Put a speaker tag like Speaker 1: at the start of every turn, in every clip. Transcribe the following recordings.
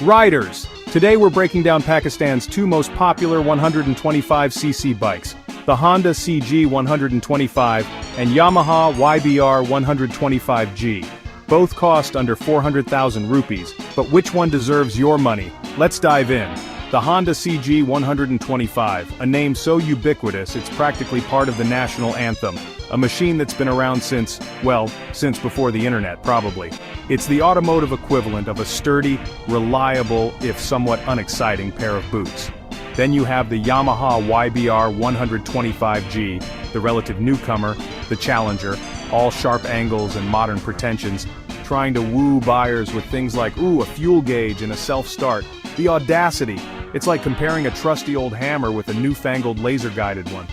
Speaker 1: Riders! Today we're breaking down Pakistan's two most popular 125cc bikes, the Honda CG 125 and Yamaha YBR 125G. Both cost under 400,000 rupees, but which one deserves your money? Let's dive in. The Honda CG 125, a name so ubiquitous it's practically part of the national anthem, a machine that's been around since before the internet, probably. It's the automotive equivalent of a sturdy, reliable, if somewhat unexciting pair of boots. Then you have the Yamaha YBR 125G, the relative newcomer, the challenger, all sharp angles and modern pretensions, trying to woo buyers with things like, a fuel gauge and a self-start. The audacity! It's like comparing a trusty old hammer with a newfangled laser-guided one.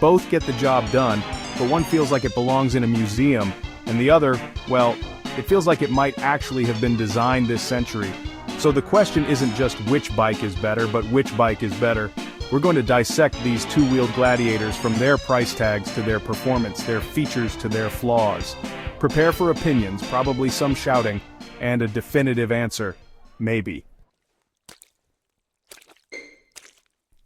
Speaker 1: Both get the job done, but one feels like it belongs in a museum, and the other, it feels like it might actually have been designed this century. So the question isn't just which bike is better, but which bike is better. We're going to dissect these two-wheeled gladiators from their price tags to their performance, their features to their flaws. Prepare for opinions, probably some shouting, and a definitive answer, maybe.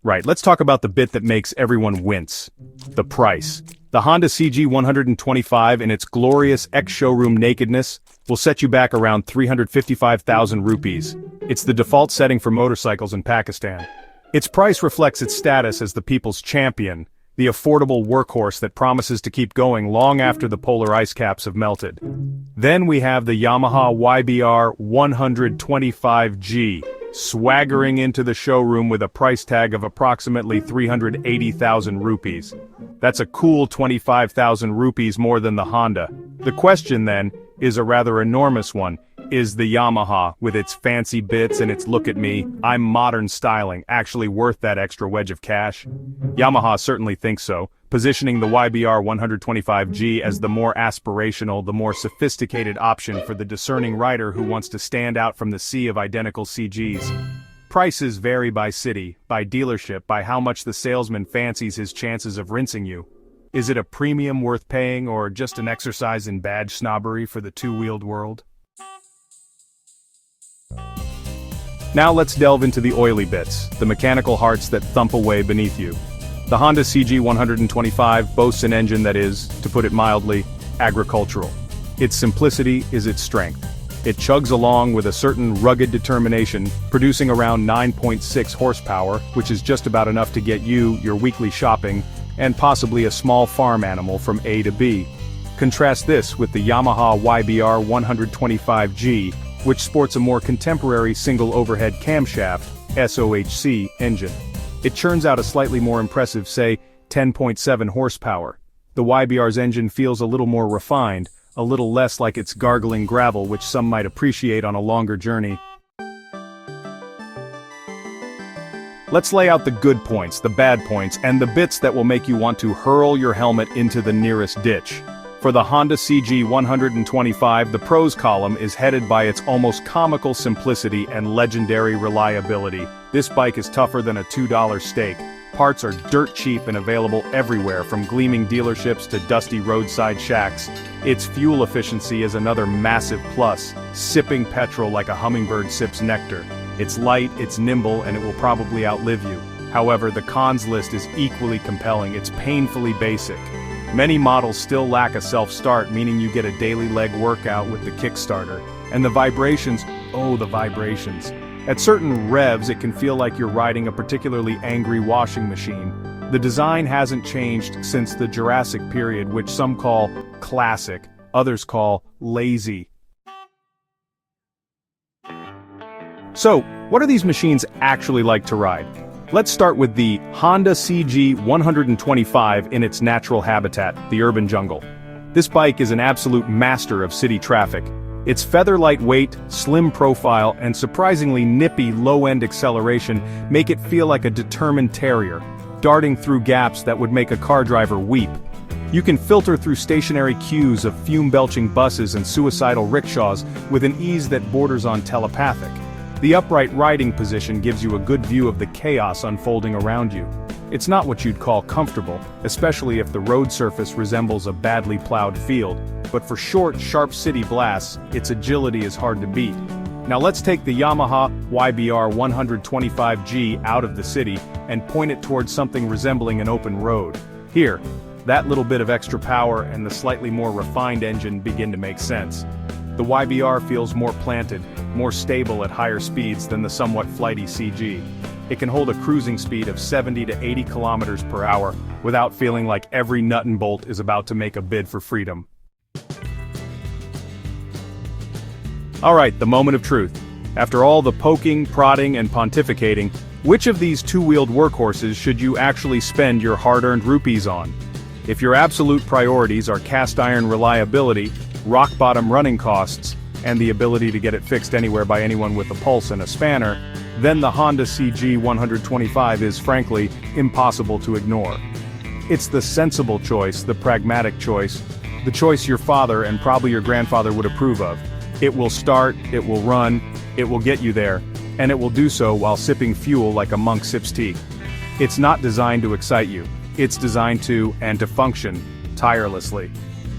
Speaker 1: Right, let's talk about the bit that makes everyone wince. The price. The Honda CG 125 in its glorious ex-showroom nakedness will set you back around 355,000 rupees. It's the default setting for motorcycles in Pakistan. Its price reflects its status as the people's champion, the affordable workhorse that promises to keep going long after the polar ice caps have melted. Then we have the Yamaha YBR 125G, swaggering into the showroom with a price tag of approximately 380,000 rupees. That's a cool 25,000 rupees more than the Honda. The question then is a rather enormous one. Is the Yamaha, with its fancy bits and its look at me, I'm modern styling, actually worth that extra wedge of cash? Yamaha certainly thinks so, positioning the YBR 125G as the more aspirational, the more sophisticated option for the discerning rider who wants to stand out from the sea of identical CGs. Prices vary by city, by dealership, by how much the salesman fancies his chances of rinsing you. Is it a premium worth paying or just an exercise in badge snobbery for the two-wheeled world? Now let's delve into the oily bits, the mechanical hearts that thump away beneath you. The Honda CG 125 boasts an engine that is, to put it mildly, agricultural. Its simplicity is its strength. It chugs along with a certain rugged determination, producing around 9.6 horsepower, which is just about enough to get you, your weekly shopping, and possibly a small farm animal from A to B. Contrast this with the Yamaha YBR 125G, which sports a more contemporary single overhead camshaft, SOHC, engine. It churns out a slightly more impressive, say, 10.7 horsepower. The YBR's engine feels a little more refined, a little less like it's gargling gravel, which some might appreciate on a longer journey. Let's lay out the good points, the bad points, and the bits that will make you want to hurl your helmet into the nearest ditch. For the Honda CG 125, the pros column is headed by its almost comical simplicity and legendary reliability. This bike is tougher than a $2 steak. Parts are dirt cheap and available everywhere, from gleaming dealerships to dusty roadside shacks. Its fuel efficiency is another massive plus, sipping petrol like a hummingbird sips nectar. It's light, it's nimble, and it will probably outlive you. However, the cons list is equally compelling. It's painfully basic. Many models still lack a self-start, meaning you get a daily leg workout with the Kickstarter. And the vibrations, the vibrations. At certain revs, it can feel like you're riding a particularly angry washing machine. The design hasn't changed since the Jurassic period, which some call classic, others call lazy. So, what are these machines actually like to ride? Let's start with the Honda CG 125 in its natural habitat, the urban jungle. This bike is an absolute master of city traffic. Its feather-light weight, slim profile, and surprisingly nippy low-end acceleration make it feel like a determined terrier, darting through gaps that would make a car driver weep. You can filter through stationary queues of fume-belching buses and suicidal rickshaws with an ease that borders on telepathic. The upright riding position gives you a good view of the chaos unfolding around you. It's not what you'd call comfortable, especially if the road surface resembles a badly plowed field, but for short, sharp city blasts, its agility is hard to beat. Now let's take the Yamaha YBR 125G out of the city and point it towards something resembling an open road. Here, that little bit of extra power and the slightly more refined engine begin to make sense. The YBR feels more planted, more stable at higher speeds than the somewhat flighty CG. It can hold a cruising speed of 70 to 80 kilometers per hour without feeling like every nut and bolt is about to make a bid for freedom. Alright, the moment of truth. After all the poking, prodding, and pontificating, which of these two-wheeled workhorses should you actually spend your hard-earned rupees on? If your absolute priorities are cast-iron reliability, rock-bottom running costs, and the ability to get it fixed anywhere by anyone with a pulse and a spanner, then the Honda CG 125 is, frankly, impossible to ignore. It's the sensible choice, the pragmatic choice, the choice your father and probably your grandfather would approve of. It will start, it will run, it will get you there, and it will do so while sipping fuel like a monk sips tea. It's not designed to excite you. It's designed to, and to function, tirelessly.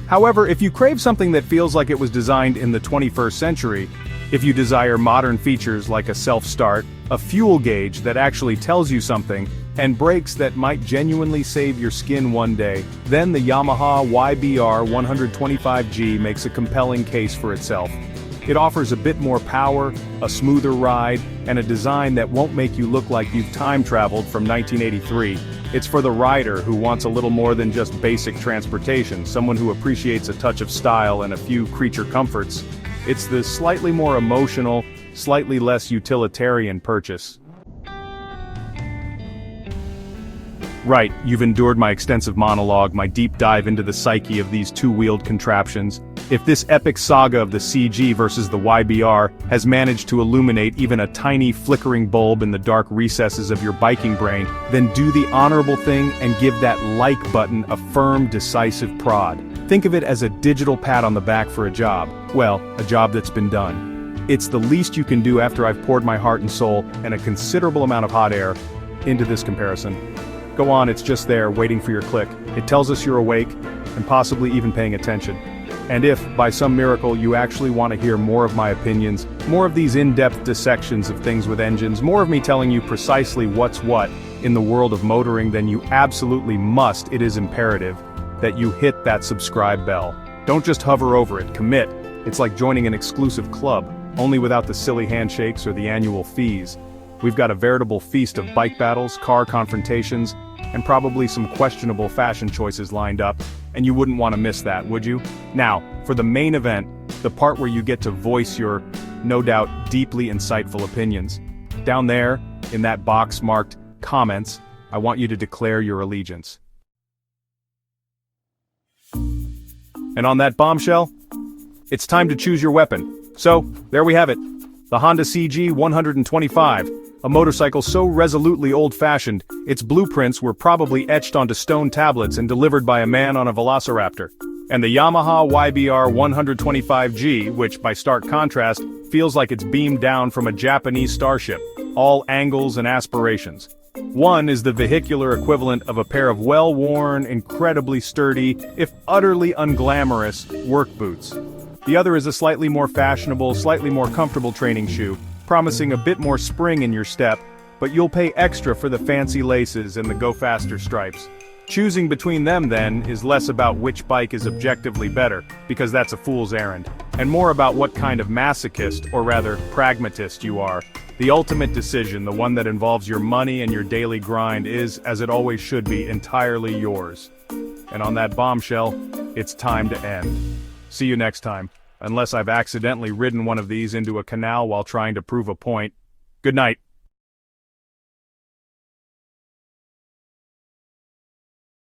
Speaker 1: However, if you crave something that feels like it was designed in the 21st century, if you desire modern features like a self-start, a fuel gauge that actually tells you something, and brakes that might genuinely save your skin one day, then the Yamaha YBR 125G makes a compelling case for itself. It offers a bit more power, a smoother ride, and a design that won't make you look like you've time-traveled from 1983. It's for the rider who wants a little more than just basic transportation, someone who appreciates a touch of style and a few creature comforts. It's the slightly more emotional, slightly less utilitarian purchase. Right, you've endured my extensive monologue, my deep dive into the psyche of these two-wheeled contraptions. If this epic saga of the CG versus the YBR has managed to illuminate even a tiny flickering bulb in the dark recesses of your biking brain, then do the honorable thing and give that like button a firm, decisive prod. Think of it as a digital pat on the back for a job. Well, a job that's been done. It's the least you can do after I've poured my heart and soul and a considerable amount of hot air into this comparison. Go on, it's just there, waiting for your click. It tells us you're awake, and possibly even paying attention. And if, by some miracle, you actually want to hear more of my opinions, more of these in-depth dissections of things with engines, more of me telling you precisely what's what in the world of motoring, then you absolutely must, it is imperative, that you hit that subscribe bell. Don't just hover over it, commit. It's like joining an exclusive club, only without the silly handshakes or the annual fees. We've got a veritable feast of bike battles, car confrontations, and probably some questionable fashion choices lined up, and you wouldn't want to miss that, would you? Now, for the main event, the part where you get to voice your, no doubt, deeply insightful opinions. Down there, in that box marked comments, I want you to declare your allegiance. And on that bombshell, it's time to choose your weapon. So, there we have it. The Honda CG 125, a motorcycle so resolutely old-fashioned, its blueprints were probably etched onto stone tablets and delivered by a man on a velociraptor. And the Yamaha YBR 125G, which, by stark contrast, feels like it's beamed down from a Japanese starship, all angles and aspirations. One is the vehicular equivalent of a pair of well-worn, incredibly sturdy, if utterly unglamorous, work boots. The other is a slightly more fashionable, slightly more comfortable training shoe, promising a bit more spring in your step, but you'll pay extra for the fancy laces and the go-faster stripes. Choosing between them, then, is less about which bike is objectively better, because that's a fool's errand, and more about what kind of masochist, or rather, pragmatist you are. The ultimate decision, the one that involves your money and your daily grind, is, as it always should be, entirely yours. And on that bombshell, it's time to end. See you next time, unless I've accidentally ridden one of these into a canal while trying to prove a point. Good night.